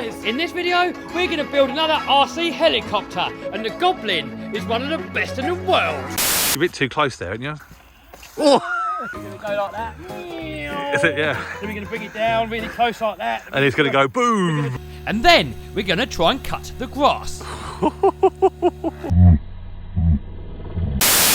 guys! In this video, we're going to build another RC helicopter, and the Goblin is one of the best in the world. You're a bit too close there, aren't you? Oh! We're going to go like that. Is it? Yeah. Then we're going to bring it down really close like that. And it's going to go boom! And then we're going to try and cut the grass.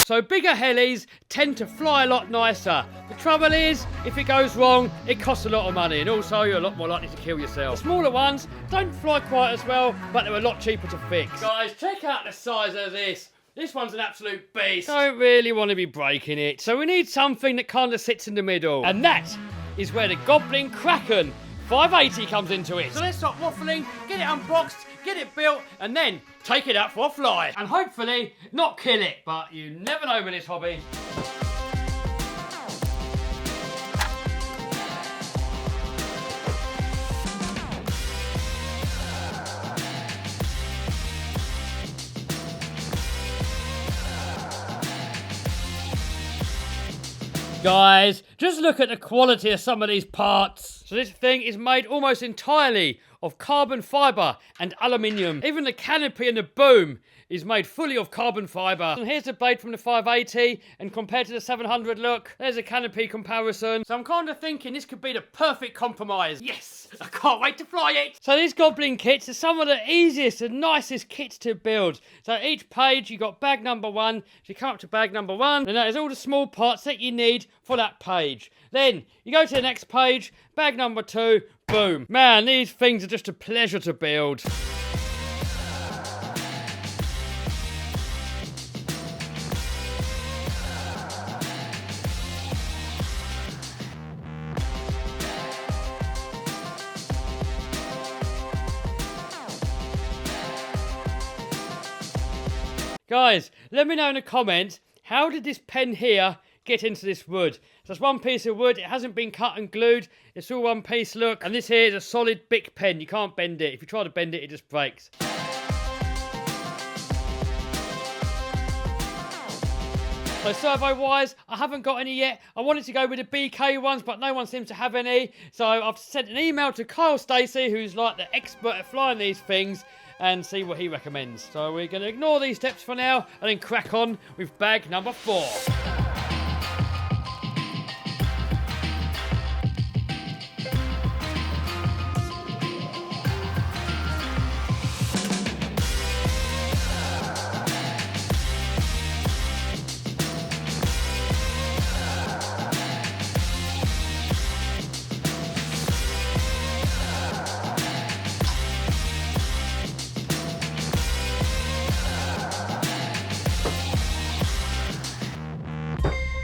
So bigger helis tend to fly a lot nicer. The trouble is, if it goes wrong, it costs a lot of money, and also you're a lot more likely to kill yourself. The smaller ones don't fly quite as well, but they're a lot cheaper to fix. Guys, check out the size of this. This one's an absolute beast. Don't really want to be breaking it. So we need something that kind of sits in the middle. And that is where the Goblin Kraken 580 comes into it. So let's stop waffling, get it unboxed, get it built, and then take it out for a fly. And hopefully not kill it, but you never know with this hobby. Guys, just look at the quality of some of these parts. So this thing is made almost entirely of carbon fibre and aluminium. Even the canopy and the boom is made fully of carbon fibre. And here's the blade from the 580, and compared to the 700 look, there's a canopy comparison. So I'm kind of thinking this could be the perfect compromise. Yes, I can't wait to fly it. So these Goblin kits are some of the easiest and nicest kits to build. So each page you got bag number 1, so you come up to bag number 1, and that is all the small parts that you need for that page. Then you go to the next page, bag number 2, boom. Man, these things are just a pleasure to build. Guys, let me know in the comments, how did this pen here get into this wood? So it's one piece of wood, it hasn't been cut and glued, it's all one piece, look. And this here is a solid Bic pen, you can't bend it. If you try to bend it, it just breaks. So servo-wise, I haven't got any yet. I wanted to go with the BK ones, but no one seems to have any. So I've sent an email to Kyle Stacey, who's like the expert at flying these things, and see what he recommends. So we're going to ignore these steps for now and then crack on with bag number 4.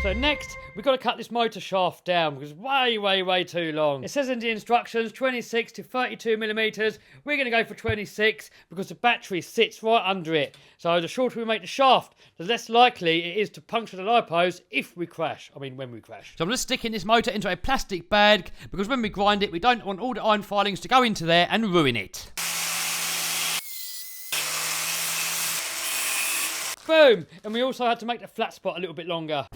So next, we've got to cut this motor shaft down because it's way too long. It says in the instructions 26 to 32 millimeters. We're going to go for 26 because the battery sits right under it. So the shorter we make the shaft, the less likely it is to puncture the lipos if we crash. I mean, when we crash. So I'm just sticking this motor into a plastic bag because when we grind it, we don't want all the iron filings to go into there and ruin it. Boom! And we also had to make the flat spot a little bit longer.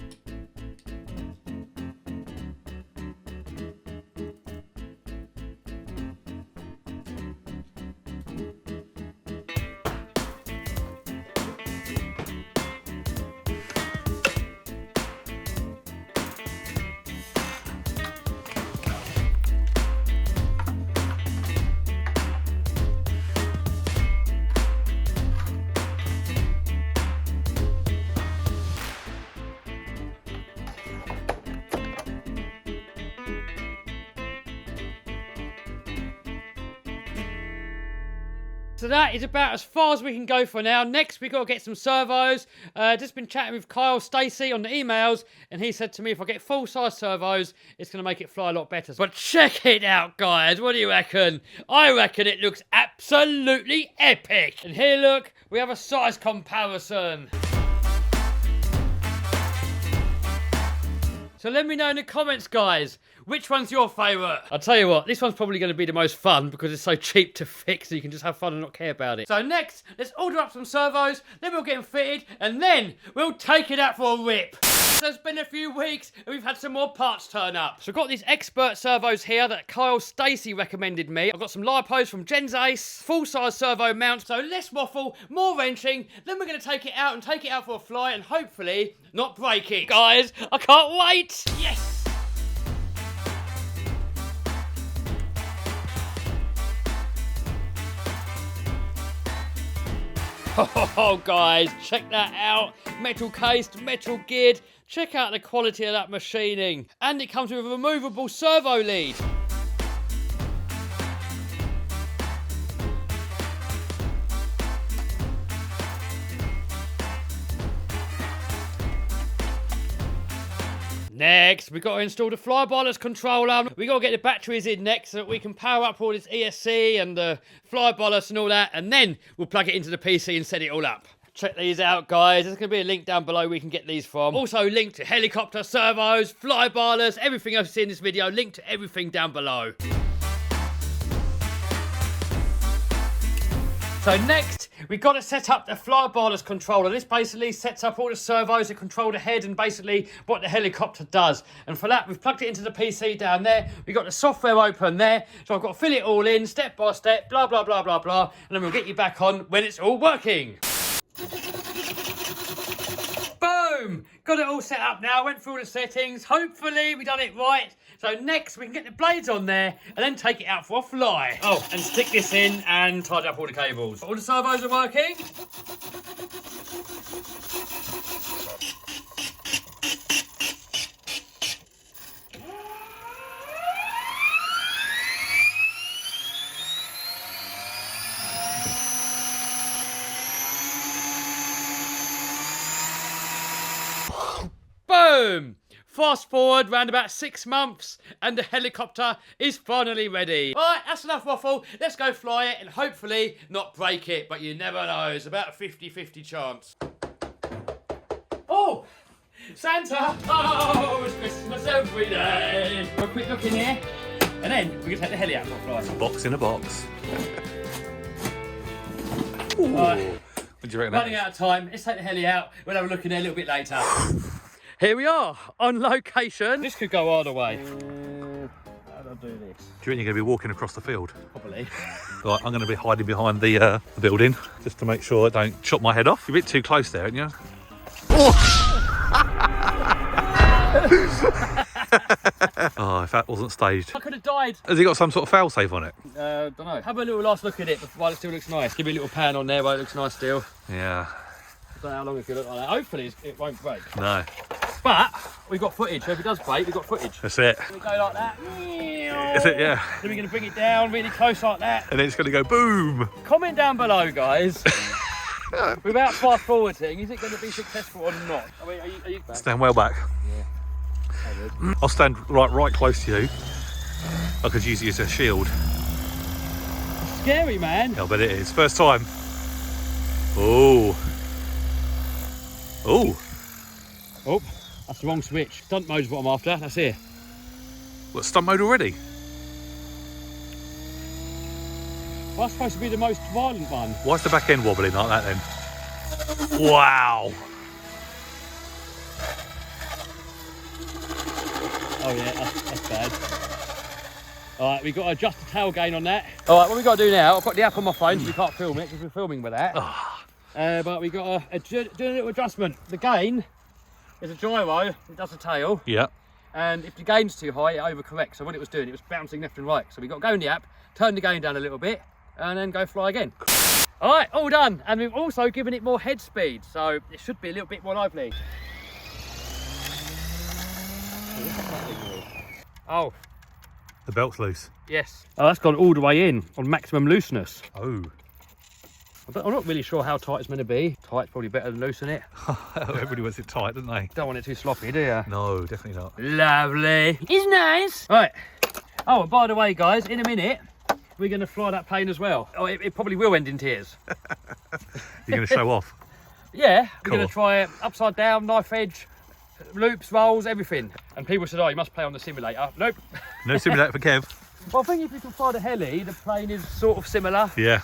So that is about as far as we can go for now. Next, we've got to get some servos. Just been chatting with Kyle Stacey on the emails, and he said to me if I get full-size servos, it's going to make it fly a lot better. But check it out, guys. What do you reckon? I reckon it looks absolutely epic. And here, look, we have a size comparison. So let me know in the comments, guys, which one's your favourite? I'll tell you what, this one's probably going to be the most fun because it's so cheap to fix, so you can just have fun and not care about it. So next, let's order up some servos, then we'll get them fitted, and then we'll take it out for a rip. So it's been a few weeks and we've had some more parts turn up. So I've got these expert servos here that Kyle Stacey recommended me. I've got some lipos from Jen's Ace, full-size servo mounts. So less waffle, more wrenching. Then we're going to take it out for a fly and hopefully not break it. Guys, I can't wait. Yes. Oh, guys, check that out. Metal cased, metal geared. Check out the quality of that machining. And it comes with a removable servo lead. Next, we've got to install the flybarless controller. We've got to get the batteries in next so that we can power up all this ESC and the flybarless and all that. And then we'll plug it into the PC and set it all up. Check these out, guys. There's going to be a link down below where we can get these from. Also, link to helicopter servos, flybarless, everything else you see in this video. Link to everything down below. So next, we've got to set up the flybarless controller. This basically sets up all the servos that control the head and basically what the helicopter does. And for that, we've plugged it into the PC down there. We've got the software open there. So I've got to fill it all in, step by step, blah, blah, blah, blah, blah. And then we'll get you back on when it's all working. Boom! Got it all set up now, went through all the settings. Hopefully we done it right. So next we can get the blades on there and then take it out for a fly. Oh, and stick this in and tidy up all the cables. All the servos are working. Boom! Fast forward round about 6 months and the helicopter is finally ready. Alright, that's enough waffle. Let's go fly it and hopefully not break it, but you never know. It's about a 50-50 chance. Oh! Santa! Oh, it's Christmas every day. Have a quick look in here and then we're going to take the heli out for a fly. Box in a box. Alright, What do you reckon? running out of time. Let's take the heli out. We'll have a look in there a little bit later. Here we are, on location. This could go either way. How do I do this? Do you reckon you're going to be walking across the field? Probably. Right, I'm going to be hiding behind the building just to make sure I don't chop my head off. You're a bit too close there, aren't you? Oh, if that wasn't staged. I could have died. Has he got some sort of fail-safe on it? Don't know. Have a little last look at it while it still looks nice. Give me a little pan on there while it looks nice still. Yeah. I don't know how long it could look like that. Hopefully it won't break. No. But we've got footage. So if it does break, we've got footage. That's it. We go like that. Is it? Yeah. Then we're going to bring it down really close like that. And then it's going to go boom. Comment down below, guys. Without fast forwarding, is it going to be successful or not? I mean, are you back? Stand well back. Yeah. I'll stand right close to you. I could use you as a shield. Scary, man. Yeah, I bet it is. First time. Oh. Oh. Oh, that's the wrong switch. Stunt mode's what I'm after. That's here. What, stunt mode already? Well, that's supposed to be the most violent one. Why is the back end wobbling like that then? Wow. Oh yeah, that's bad. Alright, we've got to adjust the tail gain on that. Alright, what we've got to do now, I've got the app on my phone so we can't film it because we're filming with that. But we've got to do a little adjustment. The gain is a gyro, it does the tail. Yeah. And if the gain's too high, it overcorrects. So what it was doing, it was bouncing left and right. So we've got to go in the app, turn the gain down a little bit, and then go fly again. Alright, all done. And we've also given it more head speed, so it should be a little bit more lively. Oh. The belt's loose. Yes. Oh, that's gone all the way in on maximum looseness. Oh. I'm not really sure how tight it's meant to be. Tight's probably better than loose, isn't it? Everybody wants it tight, don't they? Don't want it too sloppy, do you? No, definitely not. Lovely. It's nice. Right. Oh, and by the way, guys, in a minute, we're going to fly that plane as well. Oh, it probably will end in tears. You're going to show off? Yeah, we're Cool. going to try it upside down, knife edge, loops, rolls, everything. And people said, oh, you must play on the simulator. Nope. No simulator for Kev. Well, I think if you can fly the heli, the plane is sort of similar. Yeah,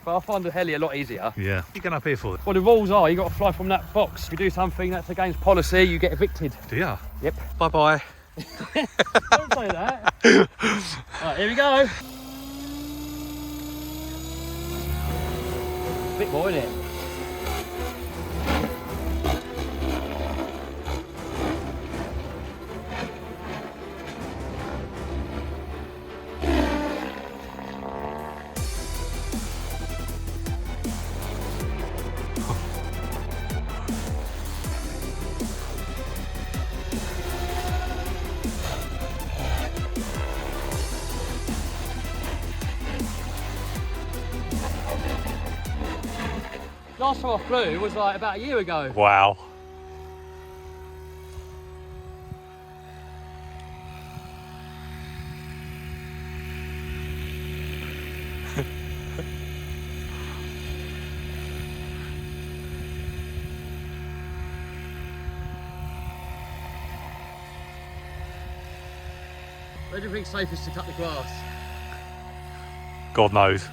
But I find the heli a lot easier. yeah. What are you going up here for? Well, the rules are you got to fly from that box. If you do something that's against policy, you get evicted. Do ya? Yep. Bye-bye. Don't say that. Right, here we go. Bit more, isn't it? Last time I flew was like about a year ago. Wow. Where do you think safest to cut the grass? God knows.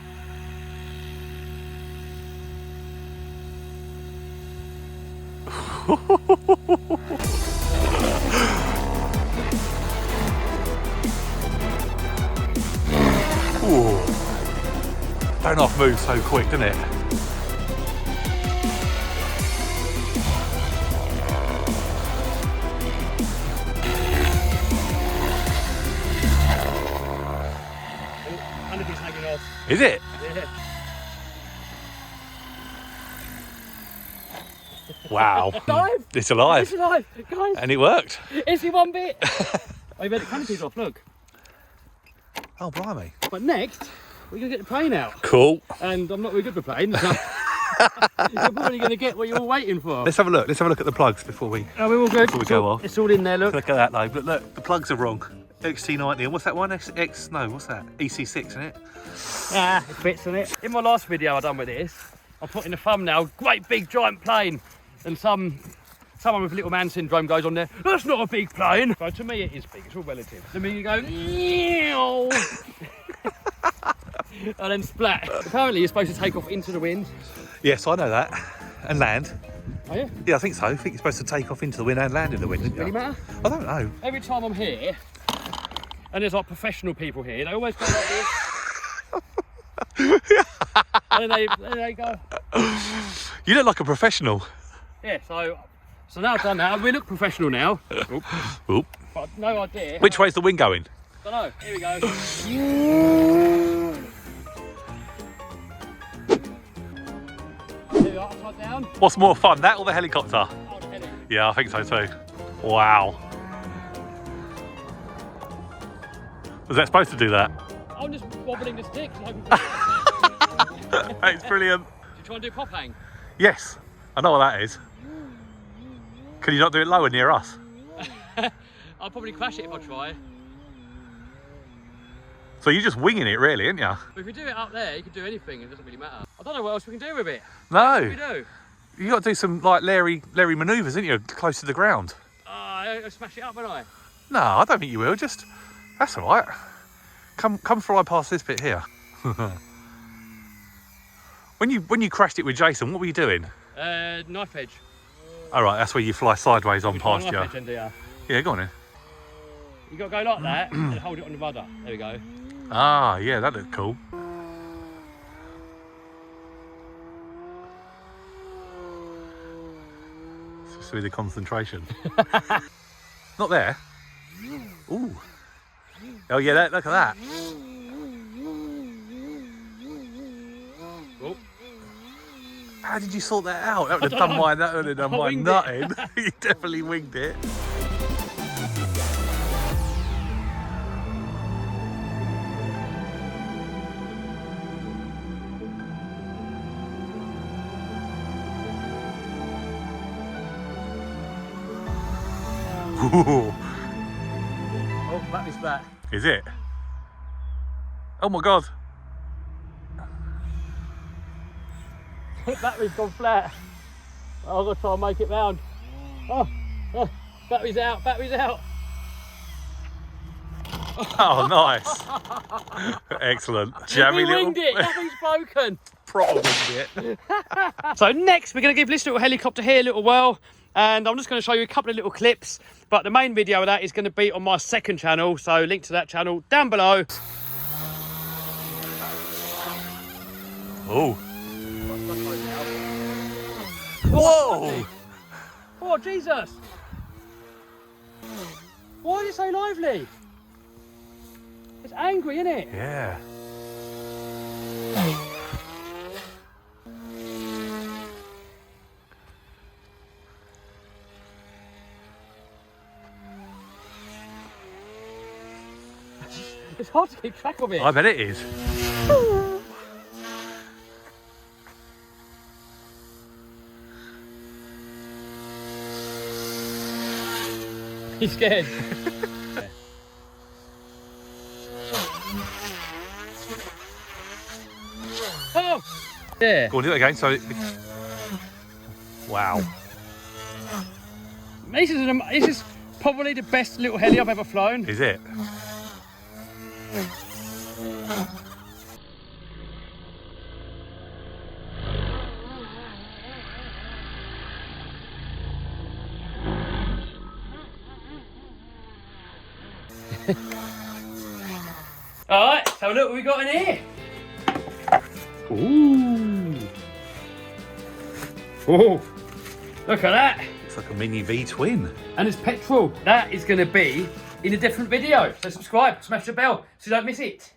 Ooh. Don't off move so quick, doesn't it? Anything's hanging off. Is it? Yeah. Wow. Alive! It's alive. It's alive! Guys! And it worked. Is he one bit? Oh, you better canopies off, look. Oh, blimey. But next, we're going to get the plane out. Cool. And I'm not very good for planes, so you're probably going to get what you're all waiting for. Let's have a look. Let's have a look at the plugs before we We're all good. Before we go off. It's all in there, look. look at that though. But look, the plugs are wrong. XT90. And what's that one? No, what's that? EC6, isn't it? Yeah, it fits in it. In my last video I done with this, I put in the thumbnail, great big giant plane. And someone with little man syndrome goes on there, that's not a big plane. So to me it is big, it's all relative. The minute you go, and then splat. Apparently you're supposed to take off into the wind. Yes, I know that. And land. Are you? Yeah, I think so. I think you're supposed to take off into the wind and land in the wind, Really don't you? matter? I don't know. Every time I'm here, and there's like professional people here, they always go like this. and then they go. You look like a professional. Yeah, so now I've done that. We look professional now. Oop. Oop. But I've no idea. Which way's the wind going? Don't know. Here we go. Here we are, upside down. What's more fun, that or the helicopter? Oh, the heli. Yeah, I think so too. Wow. Was that supposed to do that? I'm just wobbling the sticks and hoping for It's brilliant. Do you try and do pop hang? Yes, I know what that is. Can you not do it lower near us? I'll probably crash it if I try. So you're just winging it really, aren't you? But if you do it up there, you can do anything. It doesn't really matter. I don't know what else we can do with it. No. What do we do? You got to do some like Larry manoeuvres, didn't you? Close to the ground. I'll smash it up, won't I? No, I don't think you will. Just that's all right. Come fly past this bit here. When you crashed it with Jason, what were you doing? Knife edge. All right, that's where you fly sideways on past you. Knife edge, do you? Yeah, go on then. You got to go like that and hold it on the rudder. There we go. Ah, yeah, that looks cool. It's just really concentration. Not there. Ooh. Oh yeah, look at that. Oh. How did you sort that out? That would have done my winged it. nutting. You definitely winged it. Ooh. Oh, battery's flat. Is it? Oh my god. Battery's gone flat. I've got to try and make it round. Oh, Battery's out, battery's out. Oh, nice. Excellent. Jammy We winged it, nothing's broken. Proper winged it. So next, we're going to give this little helicopter here a little whirl. And I'm just going to show you a couple of little clips. But the main video of that is going to be on my second channel. So link to that channel down below. Oh. Whoa! Oh, Jesus. Why is it so lively? It's angry, isn't it? Yeah. It's hard to keep track of it. I bet it is. He's scared. Oh! Yeah. Go on, do it again. So, wow. This is probably the best little heli I've ever flown. Is it? Alright, so look what we got in here. Ooh. Oh, look at that. It's like a mini V-twin. And it's petrol. That is going to be in a different video. So subscribe, smash the bell so you don't miss it.